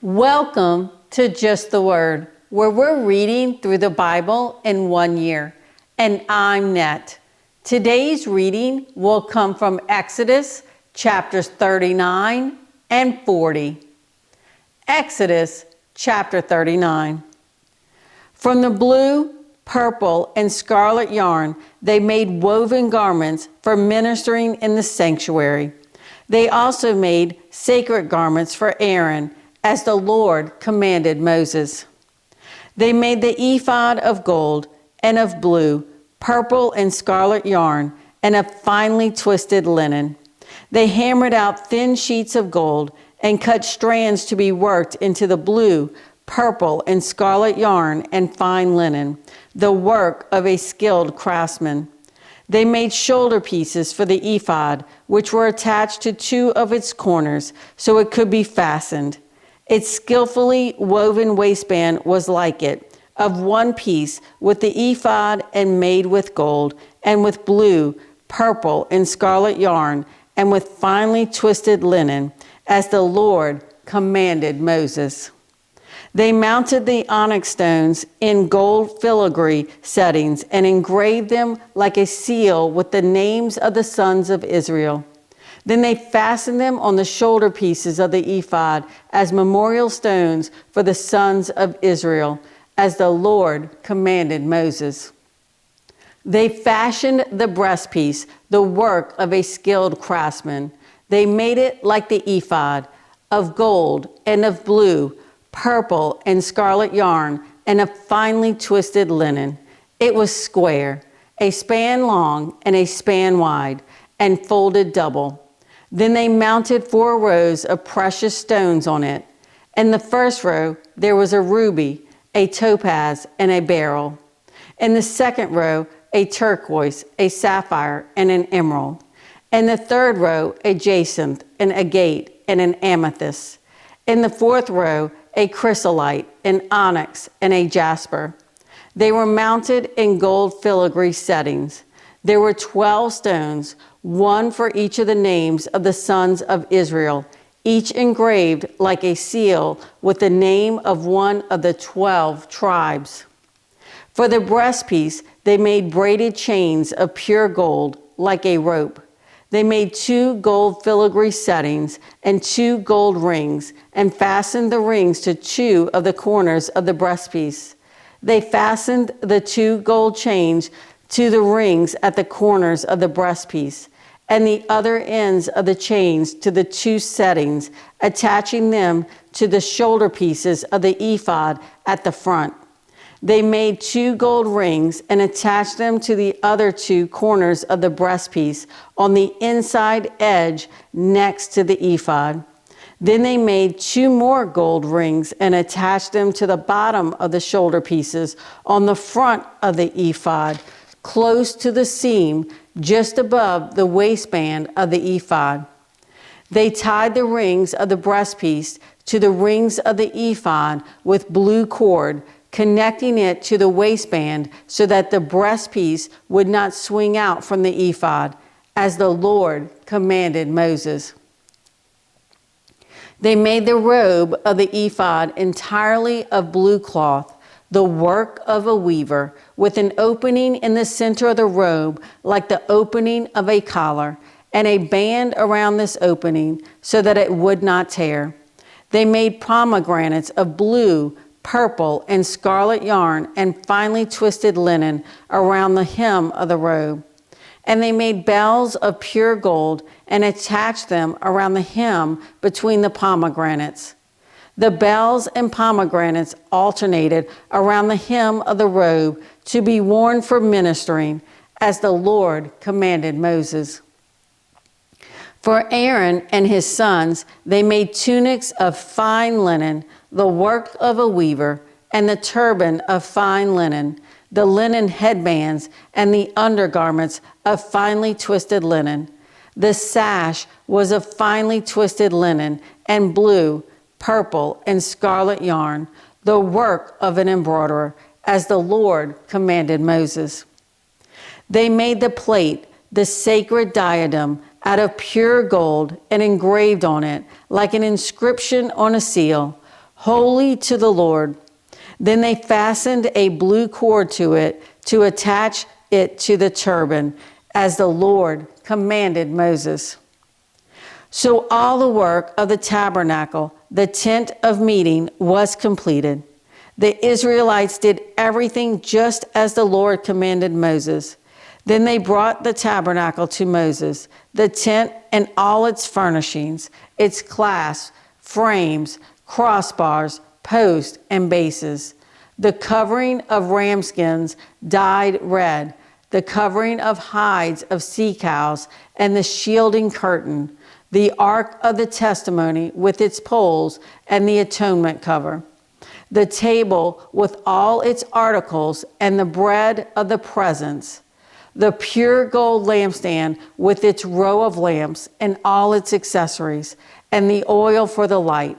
Welcome to Just the Word, where we're reading through the Bible in 1 year. And I'm Net. Today's reading will come from Exodus chapters 39 and 40. Exodus chapter 39. From the blue, purple, and scarlet yarn, they made woven garments for ministering in the sanctuary. They also made sacred garments for Aaron, as the Lord commanded Moses. They made the ephod of gold and of blue, purple, and scarlet yarn, and of finely twisted linen. They hammered out thin sheets of gold and cut strands to be worked into the blue, purple, and scarlet yarn and fine linen, the work of a skilled craftsman. They made shoulder pieces for the ephod, which were attached to 2 of its corners, so it could be fastened. Its skillfully woven waistband was like it, of 1 piece with the ephod and made with gold, and with blue, purple, and scarlet yarn, and with finely twisted linen, as the Lord commanded Moses. They mounted the onyx stones in gold filigree settings and engraved them like a seal with the names of the sons of Israel. Then they fastened them on the shoulder pieces of the ephod as memorial stones for the sons of Israel, as the Lord commanded Moses. They fashioned the breastpiece, the work of a skilled craftsman. They made it like the ephod, of gold and of blue, purple and scarlet yarn, and of finely twisted linen. It was square, a span long and a span wide, and folded double. Then they mounted 4 rows of precious stones on it. In the first row, there was a ruby, a topaz, and a beryl. In the second row, a turquoise, a sapphire, and an emerald. In the third row, a jacinth, an agate, and an amethyst. In the fourth row, a chrysolite, an onyx, and a jasper. They were mounted in gold filigree settings. There were 12 stones, 1 for each of the names of the sons of Israel, each engraved like a seal with the name of one of the 12 tribes. For the breastpiece, they made braided chains of pure gold, like a rope. They made 2 gold filigree settings and 2 gold rings, and fastened the rings to 2 of the corners of the breastpiece. They fastened the 2 gold chains to the rings at the corners of the breastpiece, and the other ends of the chains to the 2 settings, attaching them to the shoulder pieces of the ephod at the front. They made 2 gold rings and attached them to the other 2 corners of the breastpiece on the inside edge next to the ephod. Then they made 2 more gold rings and attached them to the bottom of the shoulder pieces on the front of the ephod, close to the seam just above the waistband of the ephod. They tied the rings of the breastpiece to the rings of the ephod with blue cord, connecting it to the waistband so that the breastpiece would not swing out from the ephod, as the Lord commanded Moses. They made the robe of the ephod entirely of blue cloth, the work of a weaver, with an opening in the center of the robe like the opening of a collar, and a band around this opening so that it would not tear. They made pomegranates of blue, purple, and scarlet yarn and finely twisted linen around the hem of the robe. And they made bells of pure gold and attached them around the hem between the pomegranates. The bells and pomegranates alternated around the hem of the robe to be worn for ministering, as the Lord commanded Moses. For Aaron and his sons, they made tunics of fine linen, the work of a weaver, and the turban of fine linen, the linen headbands, and the undergarments of finely twisted linen. The sash was of finely twisted linen and blue, purple, and scarlet yarn, the work of an embroiderer, as the Lord commanded Moses. They made the plate, the sacred diadem, out of pure gold and engraved on it, like an inscription on a seal, holy to the Lord. Then they fastened a blue cord to it to attach it to the turban, as the Lord commanded Moses. So all the work of the tabernacle, the tent of meeting, was completed. The Israelites did everything just as the Lord commanded Moses. Then they brought the tabernacle to Moses, the tent and all its furnishings, its clasps, frames, crossbars, posts, and bases, the covering of ram skins dyed red, the covering of hides of sea cows, and the shielding curtain, the ark of the testimony with its poles and the atonement cover, the table with all its articles and the bread of the presence, the pure gold lampstand with its row of lamps and all its accessories, and the oil for the light,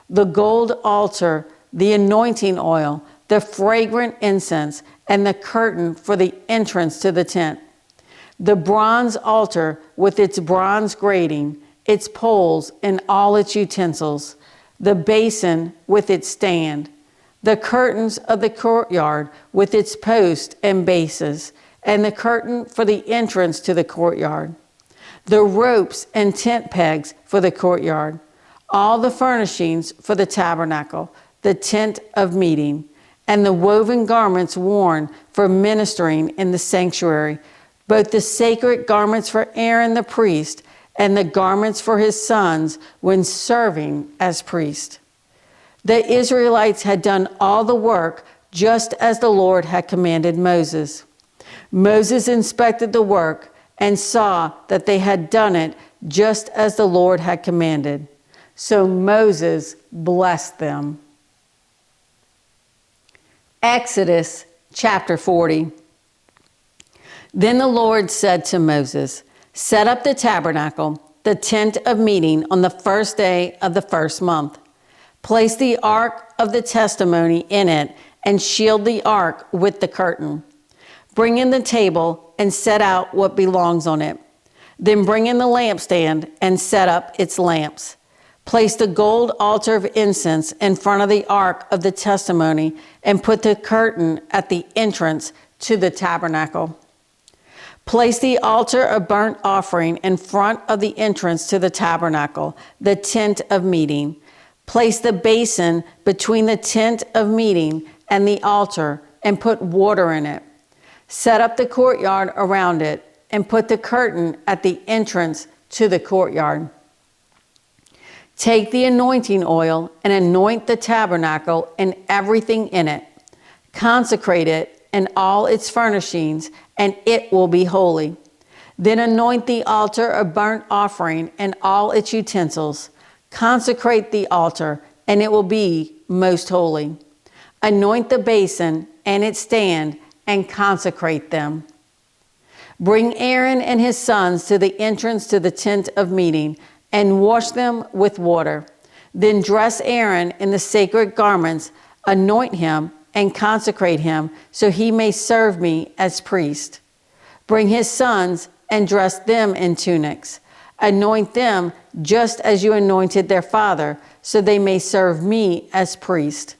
the gold altar, the anointing oil, the fragrant incense, and the curtain for the entrance to the tent, the bronze altar with its bronze grating, its poles and all its utensils, the basin with its stand, the curtains of the courtyard with its posts and bases, and the curtain for the entrance to the courtyard, the ropes and tent pegs for the courtyard, all the furnishings for the tabernacle, the tent of meeting, and the woven garments worn for ministering in the sanctuary, both the sacred garments for Aaron the priest and the garments for his sons when serving as priest. The Israelites had done all the work just as the Lord had commanded Moses. Moses inspected the work and saw that they had done it just as the Lord had commanded. So Moses blessed them. Exodus chapter 40. Then the Lord said to Moses, "Set up the tabernacle, the tent of meeting, on the first day of the first month. Place the ark of the testimony in it and shield the ark with the curtain. Bring in the table and set out what belongs on it. Then bring in the lampstand and set up its lamps. Place the gold altar of incense in front of the ark of the testimony and put the curtain at the entrance to the tabernacle. Place the altar of burnt offering in front of the entrance to the tabernacle, the tent of meeting. Place the basin between the tent of meeting and the altar and put water in it. Set up the courtyard around it and put the curtain at the entrance to the courtyard. Take the anointing oil and anoint the tabernacle and everything in it. Consecrate it and all its furnishings, and it will be holy. Then anoint the altar of burnt offering and all its utensils. Consecrate the altar, and it will be most holy. Anoint the basin and its stand, and consecrate them. Bring Aaron and his sons to the entrance to the tent of meeting, and wash them with water. Then dress Aaron in the sacred garments, anoint him, and consecrate him, so he may serve me as priest. Bring his sons and dress them in tunics. Anoint them just as you anointed their father, so they may serve me as priest.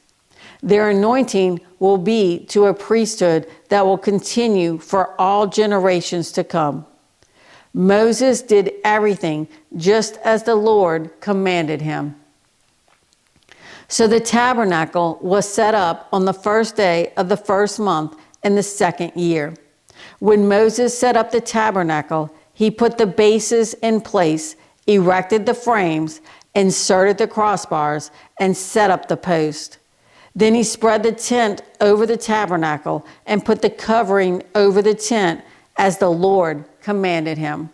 Their anointing will be to a priesthood that will continue for all generations to come. Moses did everything just as the Lord commanded him. So the tabernacle was set up on the first day of the first month in the second year. When Moses set up the tabernacle, he put the bases in place, erected the frames, inserted the crossbars, and set up the post. Then he spread the tent over the tabernacle and put the covering over the tent as the Lord commanded him.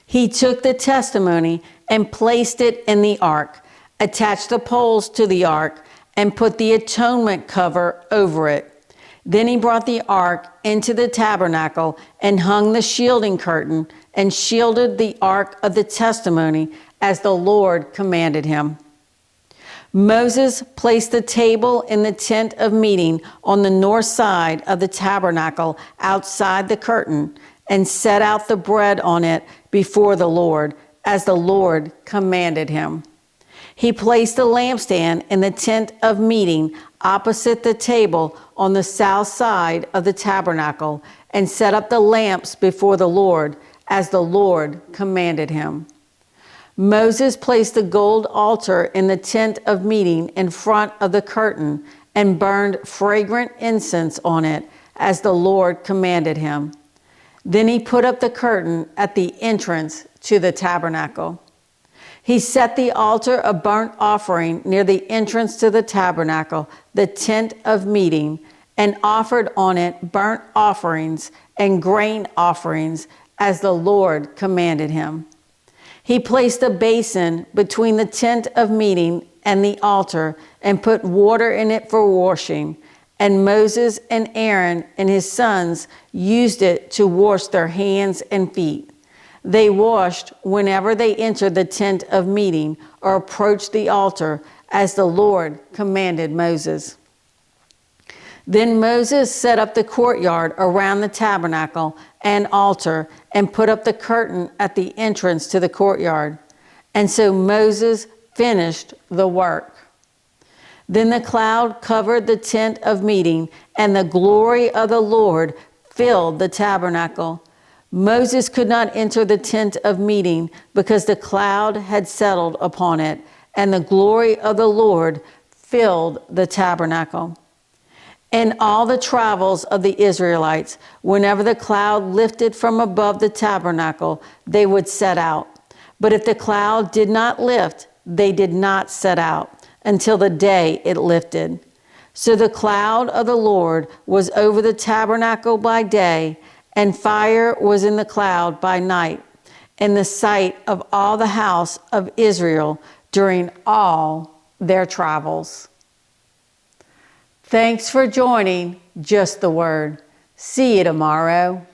He took the testimony and placed it in the ark, attached the poles to the ark, and put the atonement cover over it. Then he brought the ark into the tabernacle and hung the shielding curtain and shielded the ark of the testimony as the Lord commanded him. Moses placed the table in the tent of meeting on the north side of the tabernacle outside the curtain and set out the bread on it before the Lord, as the Lord commanded him. He placed the lampstand in the tent of meeting opposite the table on the south side of the tabernacle and set up the lamps before the Lord as the Lord commanded him. Moses placed the gold altar in the tent of meeting in front of the curtain and burned fragrant incense on it as the Lord commanded him. Then he put up the curtain at the entrance to the tabernacle. He set the altar of burnt offering near the entrance to the tabernacle, the tent of meeting, and offered on it burnt offerings and grain offerings as the Lord commanded him. He placed a basin between the tent of meeting and the altar and put water in it for washing. And Moses and Aaron and his sons used it to wash their hands and feet. They washed whenever they entered the tent of meeting or approached the altar, as the Lord commanded Moses. Then Moses set up the courtyard around the tabernacle and altar and put up the curtain at the entrance to the courtyard. And so Moses finished the work. Then the cloud covered the tent of meeting, and the glory of the Lord filled the tabernacle. Moses could not enter the tent of meeting because the cloud had settled upon it, and the glory of the Lord filled the tabernacle. In all the travels of the Israelites, whenever the cloud lifted from above the tabernacle, they would set out. But if the cloud did not lift, they did not set out until the day it lifted. So the cloud of the Lord was over the tabernacle by day, and fire was in the cloud by night, in the sight of all the house of Israel during all their travels. Thanks for joining Just the Word. See you tomorrow.